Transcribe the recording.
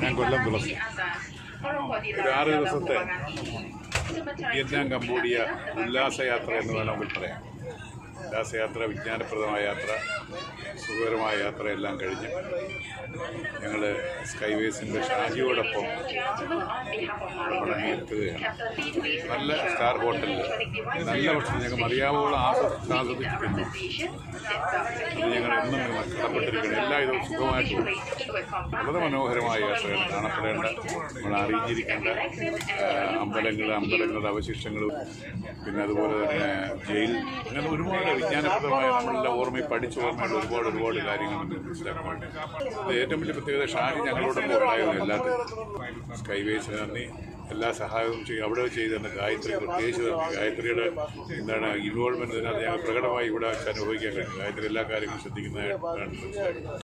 ഞാൻ കൊല്ലം തുളസി. ഒരു 6 ദിവസത്തെ വിയറ്റ്നാം കംബോഡിയ ഉല്ലാസയാത്ര എന്ന് വേണമെങ്കിൽ പറയാം. ഉല്ലാസയാത്ര, വിജ്ഞാനപ്രദമായ യാത്ര, സുഖകരമായ യാത്ര എല്ലാം കഴിഞ്ഞ് ഞങ്ങൾ സ്കൈവേസിൻ്റെ ഷാജിയോടൊപ്പം മടങ്ങിയെത്തുകയാണ്. നല്ല സ്റ്റാർ ഹോട്ടലിൽ നല്ല ഭക്ഷണം ഞങ്ങൾ മതിയാവോളം ആസ്വദിച്ചിരിക്കുന്നു. അത് ഞങ്ങൾ എന്നും കടപ്പെട്ടിരിക്കണം. എല്ലാവിധവും സുഖമായിട്ട് വളരെ മനോഹരമായ യാത്രകൾ കാണപ്പെടേണ്ട, നമ്മൾ അറിഞ്ഞിരിക്കേണ്ട അമ്പലങ്ങളുടെ അവശിഷ്ടങ്ങളും, പിന്നെ അതുപോലെ തന്നെ ജയിൽ, അങ്ങനെ ഒരുപാട് വിജ്ഞാനപ്രദമായ നമ്മളുടെ ഓർമ്മയിൽ പഠിച്ച ഓർമ്മയുള്ള ഒരുപാട് കാര്യങ്ങൾ മനസ്സിലാക്കാൻ വേണ്ടി. അത് ഏറ്റവും വലിയ പ്രത്യേകത, ഷാജി ഞങ്ങളോടൊപ്പം ഉണ്ടായിരുന്നു എല്ലാത്തിനും. സ്കൈവേസിന് നന്ദി. എല്ലാ സഹായവും ചെയ്യും. അവിടെ ചെയ്തിരുന്ന ഗായത്രി, പ്രത്യേകിച്ച് ഗായത്രിയുടെ ഇൻവോൾവ്മെൻറ്റ് ഇതിനകത്ത് ഞങ്ങൾ പ്രകടമായി ഇവിടെ അനുഭവിക്കാൻ കഴിയും. ഗായത്രി എല്ലാ കാര്യങ്ങളും ശ്രദ്ധിക്കുന്നതായിട്ടാണ് മനസ്സിലാക്കുന്നത്.